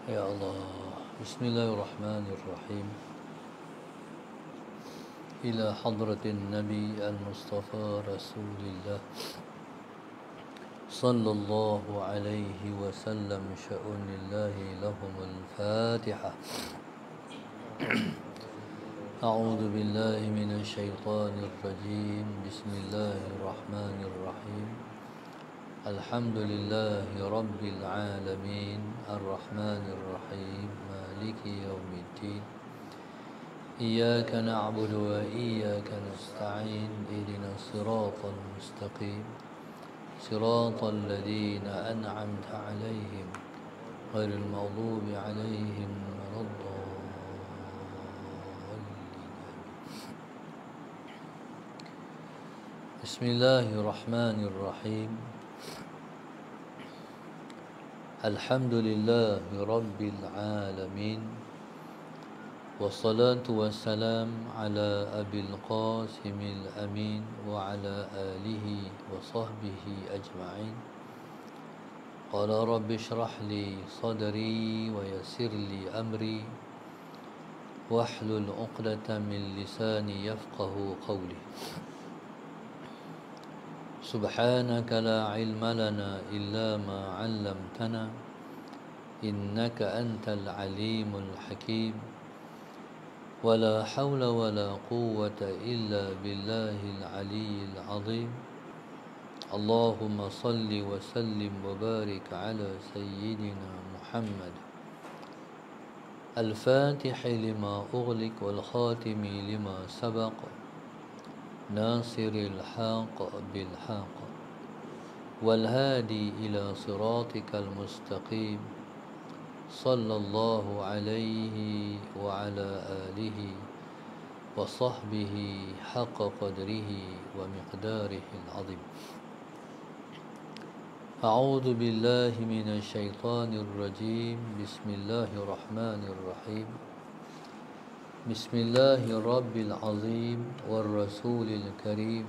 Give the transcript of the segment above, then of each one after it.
Ya Allah, Bismillahirrahmanirrahim. Ila hadratin Nabi al-Mustafa Rasulillah sallallahu alaihi wasallam sya'unillahi lahumul Fatihah. A'udzu billahi minasy syaithanir rajim. Bismillahirrahmanirrahim. Alhamdulillahi rabbil alamin. Ar-Rahmanir Rahim. Maliki yaumiddin. إياك نعبد وإياك نستعين اهدنا الصراط المستقيم صراط الذين أنعمت عليهم غير المغضوب عليهم ولا الضالين. بسم الله الرحمن الرحيم. الحمد لله رب العالمين والصلاة والسلام على أبي القاسم الأمين وعلى آله وصحبه أجمعين. قال رب اشرح لي صدري ويسر لي أمري واحلل عقدة من لساني يفقه قولي. سبحانك لا علم لنا إلا ما علمتنا إنك أنت العليم الحكيم. ولا حول ولا قوة إلا بالله العلي العظيم. اللهم صل وسلم وبارك على سيدنا محمد الفاتح لما أغلق والخاتم لما سبق ناصر الحق بالحق والهادي إلى صراطك المستقيم صلى الله عليه وعلى آله وصحبه حق قدره ومقداره العظيم. أعوذ بالله من الشيطان الرجيم. بسم الله الرحمن الرحيم. بسم الله رب العظيم والرسول الكريم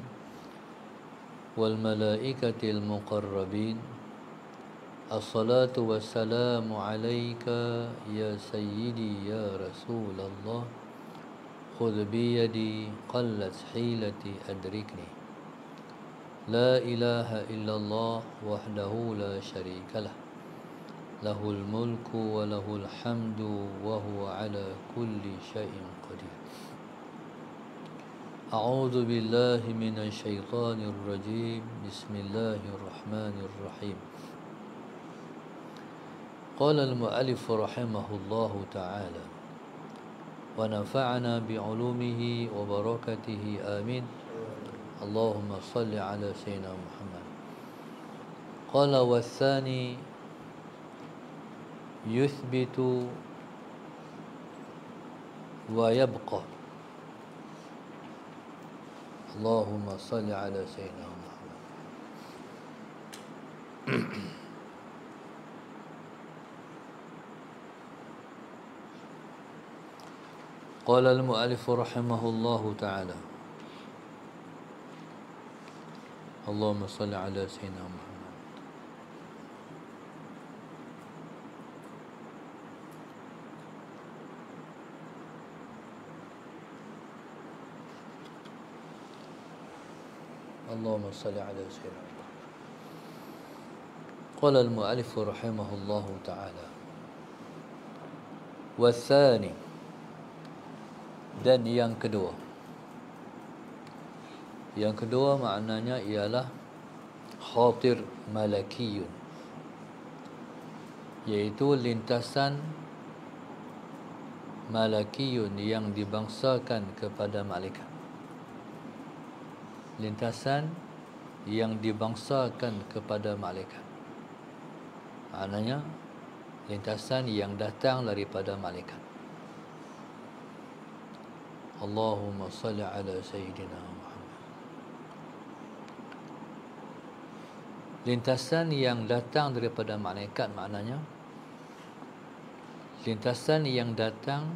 والملائكة المقربين. الصلاة والسلام عليك يا سيدي يا رسول الله خذ بيدي قلت حيلتي أدركني. لا إله إلا الله وحده لا شريك له له الملك وله الحمد وهو على كل شيء قدير. أعوذ بالله من الشيطان الرجيم. بسم الله الرحمن الرحيم. قال المؤلف رحمه الله تعالى ونفعنا بعلومه وبركاته آمين. اللهم صل على سيدنا محمد. قال والثاني يثبت ويبقى. اللهم صل على سيدنا محمد. قال المؤلف رحمه الله تعالى اللهم صل على سيدنا محمد. اللهم صل على سيدنا محمد. قال المؤلف رحمه الله تعالى والثاني, dan yang kedua. Yang kedua maknanya ialah khatir malakiyun, iaitu lintasan malakiyun yang dibangsakan kepada malaikat. Lintasan yang dibangsakan kepada malaikat. Maknanya lintasan yang datang daripada malaikat. Allahumma salli ala Sayyidina Muhammad. Lintasan yang datang daripada malaikat maknanya lintasan yang datang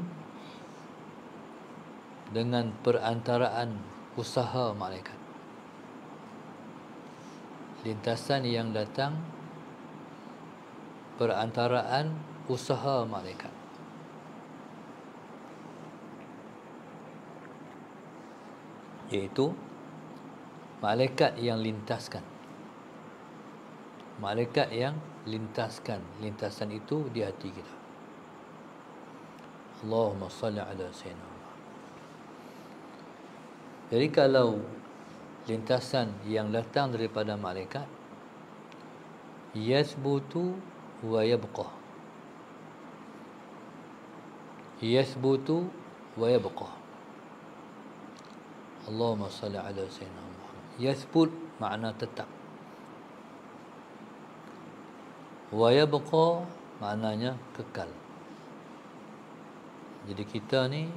dengan perantaraan usaha malaikat. Lintasan yang datang perantaraan usaha malaikat. Iaitu malaikat yang lintaskan. Malaikat yang lintaskan. Lintasan itu di hati kita. Allahumma salli ala sayyidina Muhammad. Jadi kalau lintasan yang datang daripada malaikat, yasbutu wa yabqa. Yasbutu wa yabqa. Allahumma salli ala sayyidina Muhammad. Yasbut makna tetap. Wa yabqa maknanya kekal. Jadi kita ni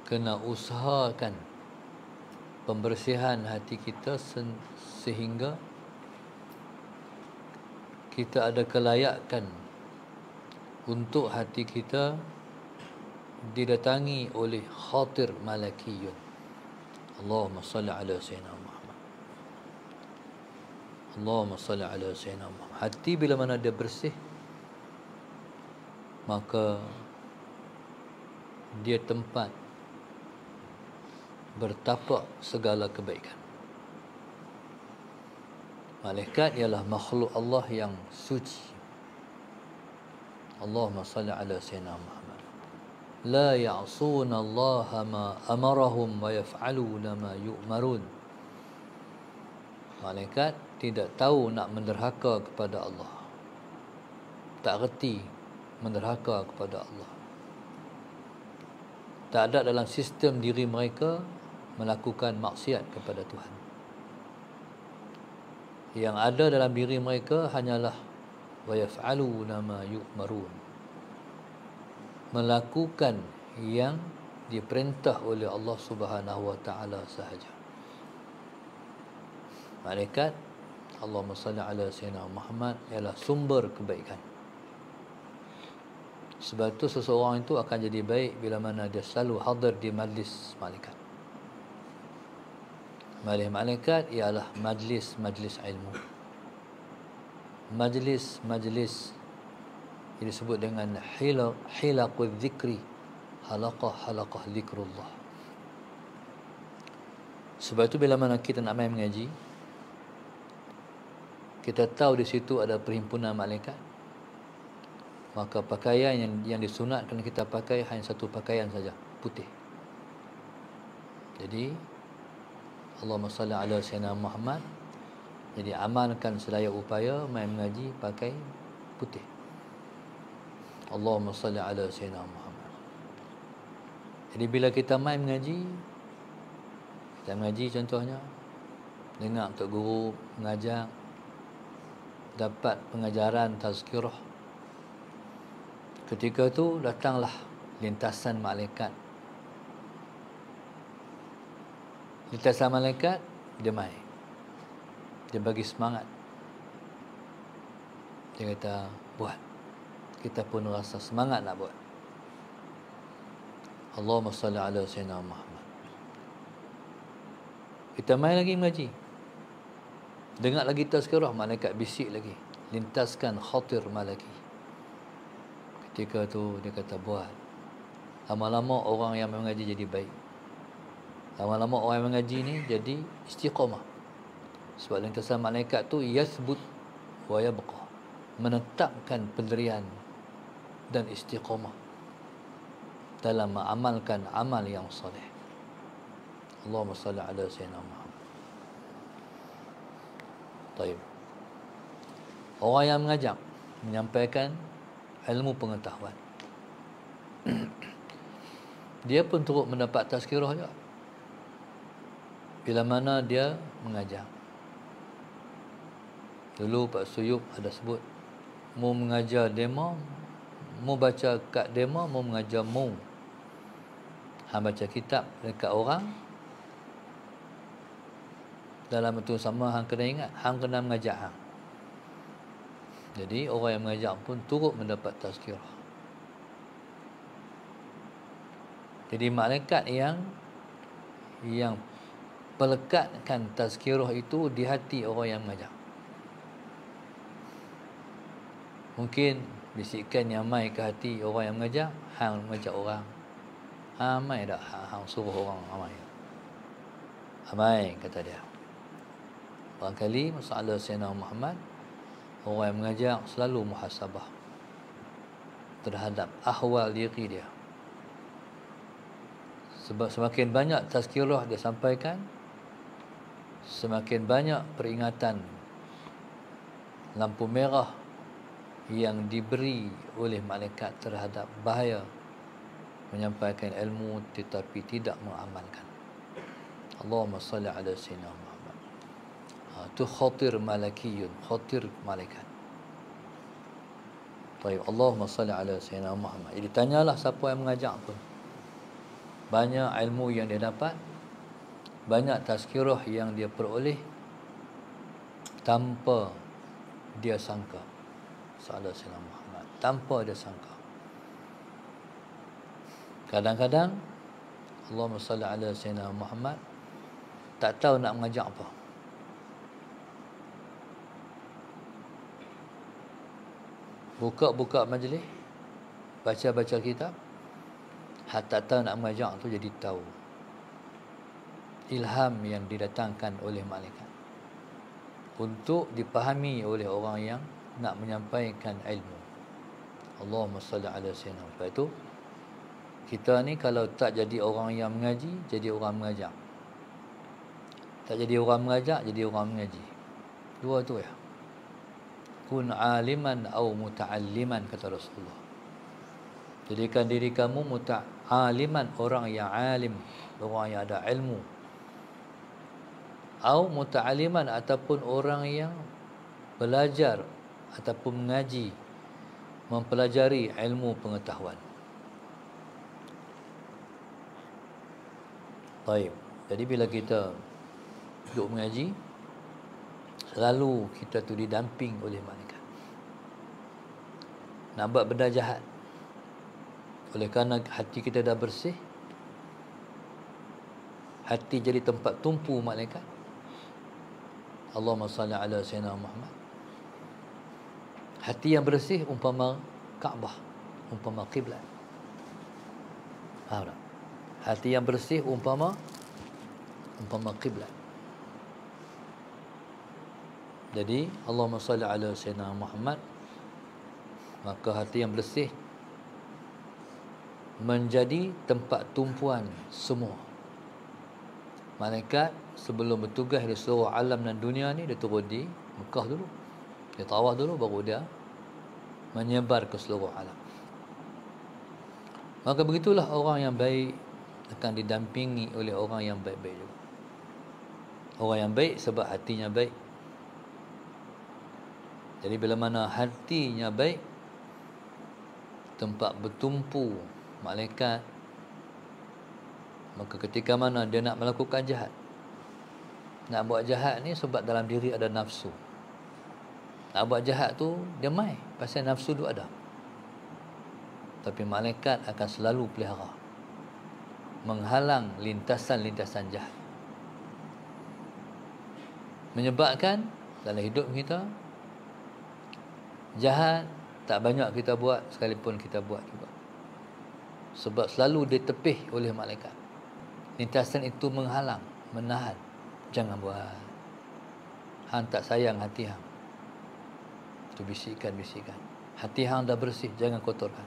kena usahakan pembersihan hati kita sehingga kita ada kelayakan untuk hati kita didatangi oleh khatir malakiyun. Allahumma salli ala sayyidina Muhammad. Allahumma salli ala sayyidina Muhammad. Hati bila mana dia bersih, maka dia tempat bertapak segala kebaikan. Malaikat ialah makhluk Allah yang suci. Allahumma salli ala sayyidina Muhammad. La ya'suna Allah ma amarahum wa yaf'aluna ma yu'marun. Malaikat tidak tahu nak menderhaka kepada Allah. Tak reti menderhaka kepada Allah. Tak ada dalam sistem diri mereka melakukan maksiat kepada Tuhan. Yang ada dalam diri mereka hanyalah wa yaf'aluna ma yu'marun, melakukan yang diperintah oleh Allah Subhanahu wa taala sahaja. Malaikat, Allahumma salli ala sayyidina Muhammad, ialah sumber kebaikan. Sebab itu seseorang itu akan jadi baik bila mana dia selalu hadir di majlis malaikat. Majlis malaikat ialah majlis-majlis ilmu. Majlis-majlis yang disebut dengan hilaqul zikri, halaqah zikrullah. Sebab itu bila mana kita nak main mengaji, kita tahu di situ ada perhimpunan malaikat, maka pakaian yang disunatkan kita pakai hanya satu pakaian saja, putih. Jadi Allahumma salli ala sayyidina Muhammad. Jadi amalkan sedaya upaya main mengaji pakai putih. Allahumma salli ala sayyidina Muhammad. Jadi bila kita main mengaji, kita mengaji contohnya, dengar Tok Guru mengajar, dapat pengajaran tazkirah. Ketika tu datanglah lintasan malaikat. Lintasan malaikat, dia main. Dia bagi semangat. Dia kata, buat. Kita pun rasa semangat nak buat. Allahumma salli ala sayyidina Muhammad. Kita main lagi mengaji. Dengar lagi tazkirah, malaikat bisik lagi. Lintaskan khatir malaki. Ketika tu dia kata, buat. Lama-lama orang yang mengaji jadi baik. Lama-lama orang yang mengaji ni jadi istiqamah. Sebab lintasan malaikat tu yasbut wa yabqa, menetapkan pendirian dan istiqamah dalam mengamalkan amal yang soleh. Allahumma salli ala sayyidina Muhammad. Baik. Orang yang mengajak, menyampaikan ilmu pengetahuan, dia pun turut mendapat tazkirah juga bila mana dia mengajar. Dulu Pak Suyup ada sebut, mu mengajar demo, mu baca kat demo, mu mengajar mu. Hang baca kitab dekat orang, dalam itu sama hang kena ingat, hang kena mengajar hang. Jadi orang yang mengajar pun turut mendapat tazkirah. Jadi malaikat yang pelekatkan tazkirah itu di hati orang yang mengajar. Mungkin bisikan yang mai ke hati orang yang mengajar, hang mengajar orang. Amai dah hang suruh orang amai. Amai kata dia. Barangkali masalah Sayyidina Muhammad, orang yang mengajar selalu muhasabah terhadap ahwal diri dia. Sebab semakin banyak tazkirah dia sampaikan, semakin banyak peringatan lampu merah yang diberi oleh malaikat terhadap bahaya menyampaikan ilmu tetapi tidak mengamalkan. Allahumma salli ala sayyidina Muhammad. Itu khatir malakiyun, khatir malaikat. Baik, Allahumma salli ala sayyidina Muhammad. Jadi tanyalah siapa yang mengajak pun. Banyak ilmu yang dia dapat, banyak tazkirah yang dia peroleh tanpa dia sangka. Sallallahu alaihi wasallam Muhammad, tanpa dia sangka. Kadang-kadang Allahumma salli ala sayyidina Muhammad tak tahu nak mengajak apa. Buka-buka majlis, baca-baca kitab, tak tahu nak mengajak tu jadi tahu. Ilham yang didatangkan oleh malaikat untuk dipahami oleh orang yang nak menyampaikan ilmu. Allahumma salli ala sayyidina. Sebab itu kita ni kalau tak jadi orang yang mengaji, jadi orang mengajak. Tak jadi orang mengajak, jadi orang mengaji. Dua tu ya. Kun aliman au muta'alliman, kata Rasulullah. Jadikan diri kamu muta'aliman, orang yang alim, orang yang ada ilmu. Au muta'alliman, ataupun orang yang belajar ataupun mengaji, mempelajari ilmu pengetahuan. Baik. Jadi bila kita duduk mengaji, selalu kita tu didamping oleh malaikat. Nak buat benda jahat, oleh kerana hati kita dah bersih, hati jadi tempat tumpu malaikat. Allahumma salli ala sayyidina Muhammad. Hati yang bersih umpama Kaabah, umpama kiblat. Faham tak? Hati yang bersih umpama kiblat. Jadi Allahumma salli ala sayyidina Muhammad, maka hati yang bersih menjadi tempat tumpuan semua malaikat. Sebelum bertugas di seluruh alam dan dunia ni, dia turun di Mekah dulu, dia tawaf dulu, baru dia menyebar ke seluruh alam. Maka begitulah orang yang baik akan didampingi oleh orang yang baik-baik juga. Orang yang baik sebab hatinya baik. Jadi bila mana hatinya baik, tempat bertumpu malaikat, maka ketika mana dia nak melakukan jahat, nak buat jahat ni sebab dalam diri ada nafsu. Nak buat jahat tu dia mai pasal nafsu tu ada. Tapi malaikat akan selalu pelihara, menghalang lintasan-lintasan jahat. Menyebabkan dalam hidup kita jahat tak banyak kita buat, sekalipun kita buat juga. Sebab selalu ditepih oleh malaikat. Lintasan itu menghalang, menahan. Jangan buat. Hang tak sayang hati hang. Itu bisikan-bisikan. Hati hang dah bersih, jangan kotorkan.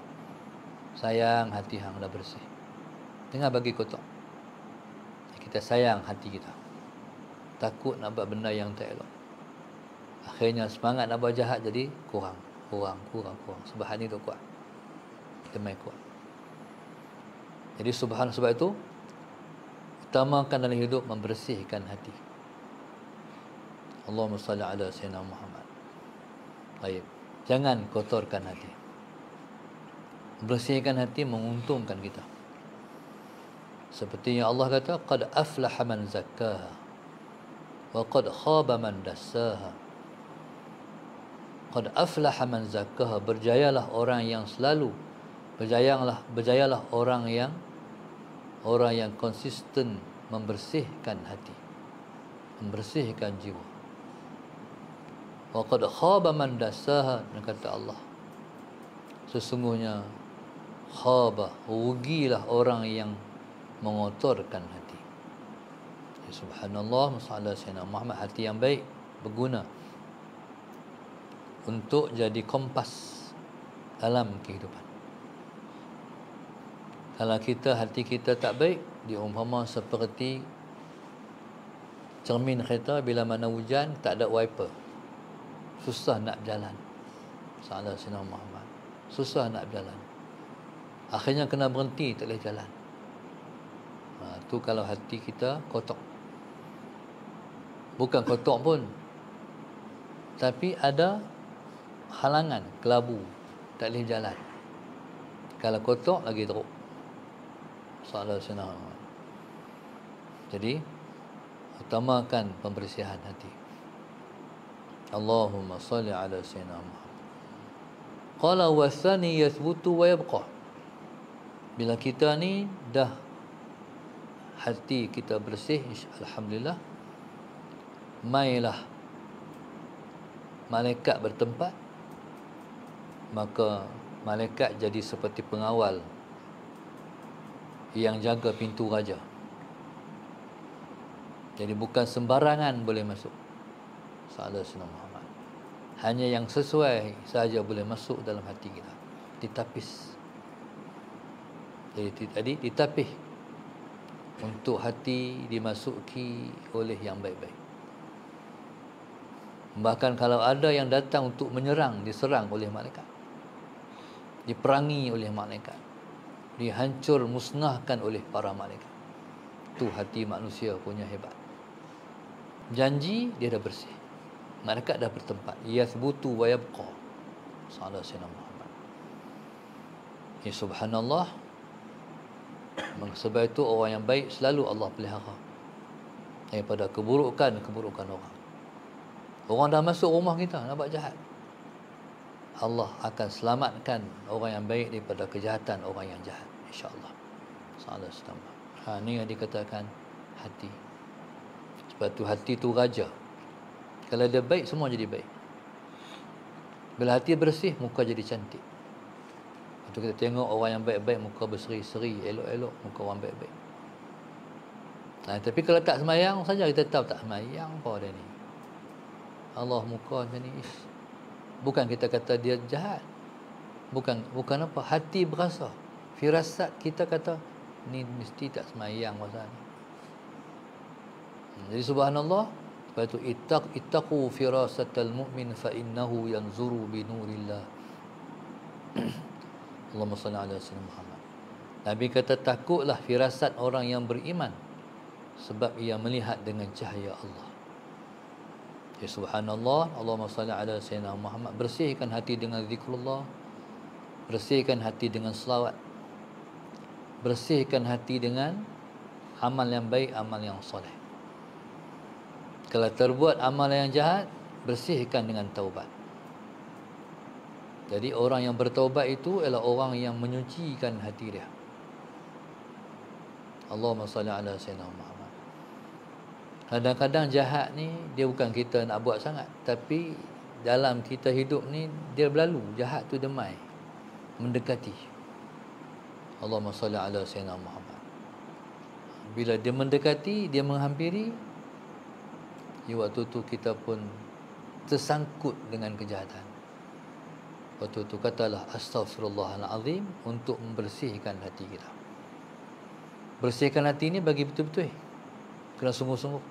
Sayang hati hang dah bersih, jangan bagi kotor. Kita sayang hati kita, takut nak buat benda yang tak elok. Akhirnya semangat nak buat jahat jadi kurang. Sebab hati tu kuat, kita main kuat. Jadi sebab itu utamakan dalam hidup membersihkan hati. Allahumma salli ala sayyidina Muhammad. Baik, jangan kotorkan hati. Bersihkan hati menguntungkan kita. Seperti yang Allah kata, qad aflaha man zakkaha wa qad khaba man dassaha. Qad aflaha man zakkaha, berjayalah orang yang selalu, berjayalah orang yang konsisten membersihkan hati, membersihkan jiwa. Wa qad khaba man dassaha, kata Allah, Sesungguhnya khaba, rugilah orang yang mengotorkan hati. Ya, subhanallah, masalah Sayyidina Muhammad, hati yang baik berguna untuk jadi kompas dalam kehidupan. Kalau hati kita tak baik, diumpama seperti cermin kereta bila mana hujan tak ada wiper, susah nak berjalan. Salah Sayyidina Muhammad, susah nak berjalan, akhirnya kena berhenti, tak boleh jalan. Tu kalau hati kita kotor. Bukan kotor pun, tapi ada halangan, kelabu, tak boleh jalan. Kalau kotor lagi teruk. Salah Sayyidina Muhammad. Jadi utamakan pembersihan hati. Allahumma salli ala Sayyidina Muhammad. Qala wa thani yathbutu wa yabqa. Bila kita ni dah hati kita bersih, alhamdulillah, mailah malaikat bertempat, maka malaikat jadi seperti pengawal yang jaga pintu raja. Jadi bukan sembarangan boleh masuk. Salah Sayyidina Muhammad. Hanya yang sesuai saja boleh masuk dalam hati kita. Ditapis. Jadi tadi ditapis untuk hati dimasuki oleh yang baik-baik. Bahkan kalau ada yang datang untuk menyerang, diserang oleh malaikat, diperangi oleh malaikat, dihancur musnahkan oleh para malaikat. Tu hati manusia punya hebat. Janji dia dah bersih, malaikat dah bertempat. Yathbutu wa yabqa. Salah Sayyidina Muhammad. Ya subhanallah. Sebab itu orang yang baik selalu Allah pelihara daripada keburukan orang. Orang dah masuk rumah kita nak buat jahat, Allah akan selamatkan orang yang baik daripada kejahatan orang yang jahat, insya-Allah. Salah setambah. Ni yang dikatakan hati. Sebab tu hati tu raja. Kalau dia baik, semua jadi baik. Bila hati bersih, muka jadi cantik. Lepas tu kita tengok orang yang baik-baik, muka berseri-seri, elok-elok, muka orang baik-baik. Tapi kalau tak semayang saja, kita tahu tak semayang apa dia ni. Allah muka macam ni. Bukan kita kata dia jahat. Bukan apa. Hati berasa. Firasat kita kata, ni mesti tak semayang masa ni. Jadi subhanallah. Lepas tu, ittaqu firasatal mu'min fa innahu yanzuru bi nurillah. Allahumma salli ala sayyidina Muhammad. Nabi kata, takutlah firasat orang yang beriman, sebab ia melihat dengan cahaya Allah. Ya subhanallah. Allahumma salli ala sayyidina Muhammad. Bersihkan hati dengan zikrullah, bersihkan hati dengan selawat, bersihkan hati dengan amal yang baik, amal yang soleh. Kalau terbuat amal yang jahat, bersihkan dengan taubat. Jadi orang yang bertaubat itu ialah orang yang menyucikan hati dia. Allahumma salli ala sayyidina Muhammad. Kadang-kadang jahat ni dia bukan kita nak buat sangat, tapi dalam kita hidup ni dia berlalu. Jahat tu demai, mendekati. Allahumma salli ala sayyidina Muhammad. Bila dia mendekati, dia menghampiri, waktu tu kita pun tersangkut dengan kejahatan. Waktu tu katalah astaghfirullahalazim untuk membersihkan hati kita. Bersihkan hati ni bagi betul-betul. Kena sungguh-sungguh.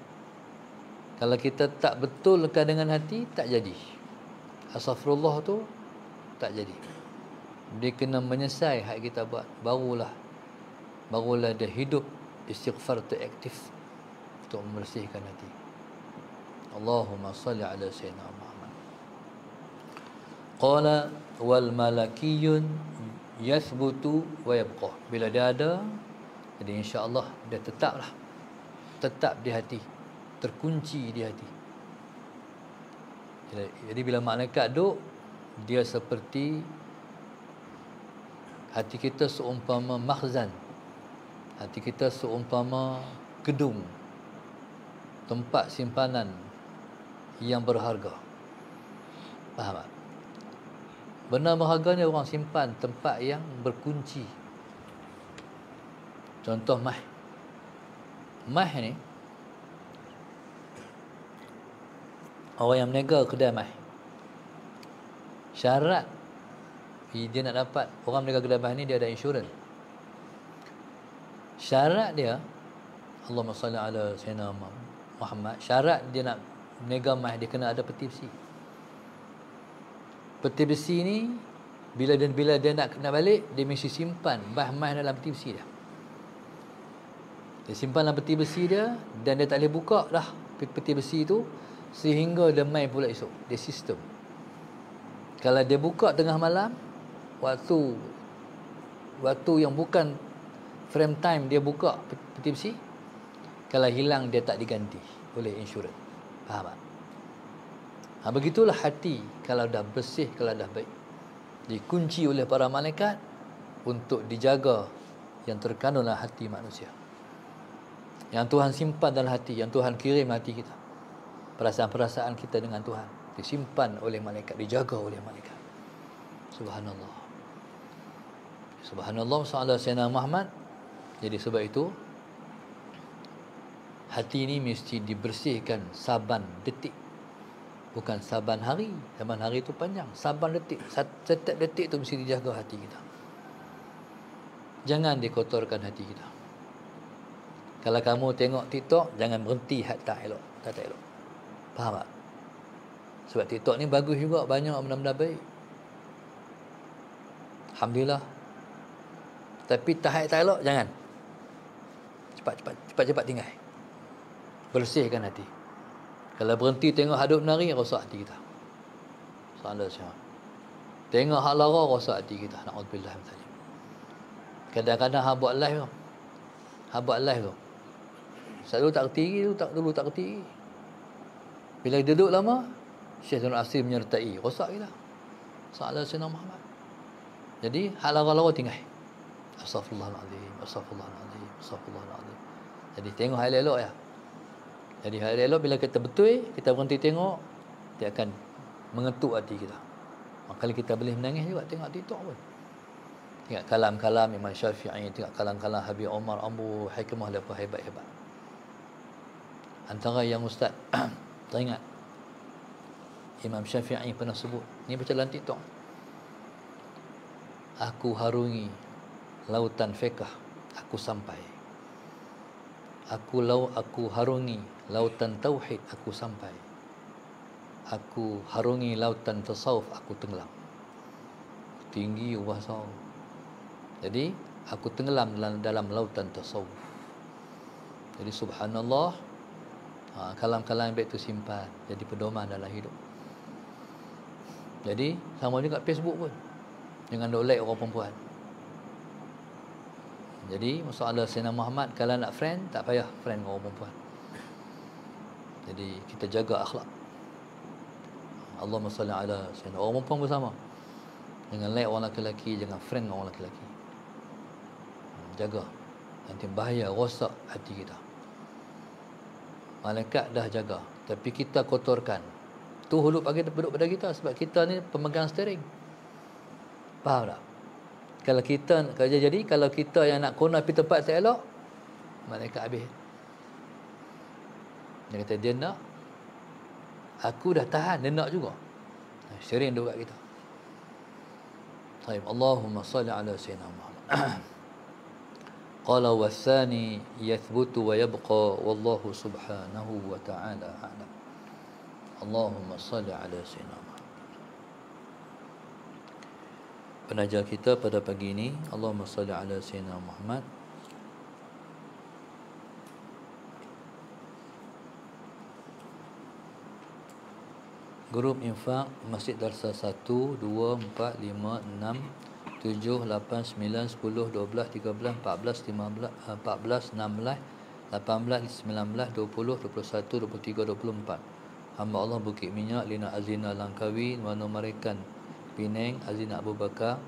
Kalau kita tak betulkan dengan hati, tak jadi. Astaghfirullah tu tak jadi. Dia kena menyelesai hak kita buat. Barulah dia hidup istighfar tu aktif untuk membersihkan hati. Allahumma salli ala sayyidina Muhammad. Qala wal malakiyun yathbutu wa yabqa. Bila dia ada, jadi insya-Allah dia tetap di hati, terkunci di hati. Jadi bila malaikat duduk, dia seperti hati kita seumpama makhzan. Hati kita seumpama gedung, tempat simpanan yang berharga. Faham tak? Benda berharga ni orang simpan tempat yang berkunci. Contoh mah. Mah ni, orang yang meniaga kedai mah, syarat dia nak dapat, orang meniaga kedai mah ni dia ada insurans. Syarat dia, Allahumma salli ala Sayyidina Muhammad, syarat dia nak meniaga mah, dia kena ada peti besi. Peti besi ni bila dia nak balik, dia mesti simpan mah dalam peti besi dia. Dia simpan dalam peti besi dia, dan dia tak boleh buka dah peti besi tu sehingga dia mai pula esok. Dia sistem. Kalau dia buka tengah malam, waktu yang bukan frame time dia buka peti besi, kalau hilang dia tak diganti oleh insurans. Faham tak? Begitulah hati kalau dah bersih, kalau dah baik, dikunci oleh para malaikat untuk dijaga yang terkandung dalam hati manusia, yang Tuhan simpan dalam hati, yang Tuhan kirim hati kita. Perasaan-perasaan kita dengan Tuhan disimpan oleh malaikat, dijaga oleh malaikat. Subhanallah. Subhanallah, sallallahu Sayyidina Muhammad. Jadi sebab itu hati ni mesti dibersihkan saban detik. Bukan saban hari. Saban hari tu panjang. Saban detik. Setiap detik tu mesti dijaga hati kita. Jangan dikotorkan hati kita. Kalau kamu tengok TikTok, jangan berhenti tak elok. Tak elok. Faham tak? Sebab TikTok ni bagus juga. Banyak benda-benda baik. Alhamdulillah. Tapi tak elok, jangan. Cepat-cepat tinggal. Bersihkan hati. Kalau berhenti tengok hadut menari, rosak hati kita. Salah siapa. Tengok hak lara, rosak hati kita. Na'udzubillah min dzalik. Kadang-kadang hak buat live tu. Hak buat live tu. Selalu tak kerti, dulu tak kerti. Bila duduk lama, Syekh Zainul Asir menyertai, rosak kita. Salah Sayyidina Muhammad. Jadi hak lara-lara tinggal. Astaghfirullahalazim, astaghfirullahalazim, astaghfirullahalazim. Jadi tengok hal elok ya. Jadi hal elok bila kita betul, kita berhenti tengok, dia akan mengetuk hati kita. Makanya kita boleh menangis juga tengok TikTok pun. Tengok kalam-kalam Imam Syafi'i, tengok kalam-kalam Habib Omar Ambu, hikmah lepas hebat-hebat. Antara yang ustaz teringat, Imam Syafi'i pernah sebut, ni baca dalam TikTok. Aku harungi lautan fiqh, aku sampai. Aku harungi lautan tauhid, aku sampai. Aku harungi lautan tasawuf, aku tenggelam. Tinggi bahasa. Jadi aku tenggelam dalam lautan tasawuf. Jadi subhanallah, kalam-kalam baik itu simpan jadi pedoman dalam hidup. Jadi sama juga Facebook pun. Jangan duk like orang perempuan. Jadi masalah Sayyidina Muhammad, kalau nak friend, tak payah friend dengan orang perempuan. Jadi kita jaga akhlak. Allahumma salli ala Sayyidina. Orang perempuan bersama. Jangan like orang lelaki, jangan friend dengan orang lelaki. Jaga. Nanti bahaya, rosak hati kita. Malaikat dah jaga, tapi kita kotorkan. Tu huluk bagi duduk pada kita, sebab kita ni pemegang steering. Faham tak? Kalau kita yang nak corner pergi tempat tak elok, malaikat habis. Dia kata dia nak, aku dah tahan, dia nak juga. Steering duduk kat kita. Baik, Allahumma salli ala Sayyidina Muhammad. Qala wasani yathbutu wa yabqa wallahu subhanahu wa ta'ala a'lam. Allahumma salli ala Sayyidina Muhammad. Penajar kita pada pagi ini, Allahumma salli ala Sayyidina Muhammad. Grup infak Masjid Darsa 1, 2, 4, 5, 6, 7, 8, 9, 10, 12, 13, 14, 15, 14, 16, 18, 19, 20, 21, 23, 24. Hamba Allah Bukit Minyak, Lina Azina Langkawi, Manu Marikan Penang, Azina Abu Bakar,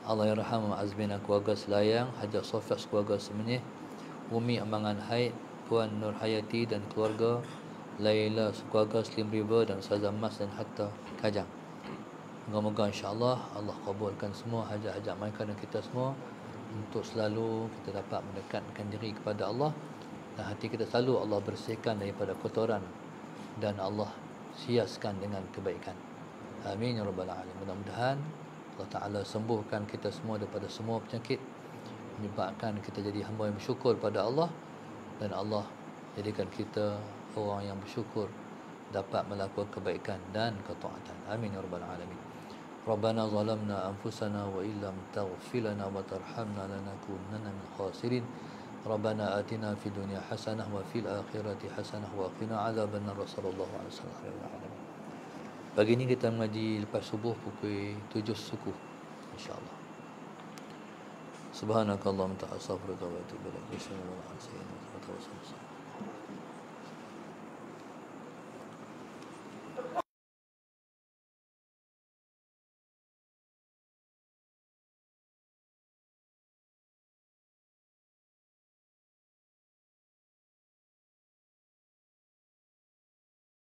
Allah Yarham Azbina keluarga Selayang, Hajat Sofiat keluarga Semenyih, Umi Amangan Haid, Puan Nur Hayati dan keluarga, Laila keluarga Slim River dan Ustazah Mas dan Hatta Kajang. Moga-moga insya-Allah Allah kabulkan semua hajat-hajat mereka dan kita semua, untuk selalu kita dapat mendekatkan diri kepada Allah, dan hati kita selalu Allah bersihkan daripada kotoran, dan Allah hiaskan dengan kebaikan. Amin ya rabbal alamin. Mudah-mudahan Allah Taala sembuhkan kita semua daripada semua penyakit, menyebabkan kita jadi hamba yang bersyukur pada Allah, dan Allah jadikan kita orang yang bersyukur, dapat melakukan kebaikan dan ketaatan. Amin ya rabbal alamin. Rabbana zalamna anfusana wa illam taghfir lana wa tarhamna lanakunanna minal khasirin. Rabbana atina fid dunya hasanah wa fil akhirati hasanah wa qina adzabannar. Sallallahu alaihi wasallam. Pagi ni kita mengaji lepas subuh pukul 7 suku insya-Allah. Subhanakallahumma wa ta'ala astaghfiruka wa atubu ilaik. Bismillahirrahmanirrahim.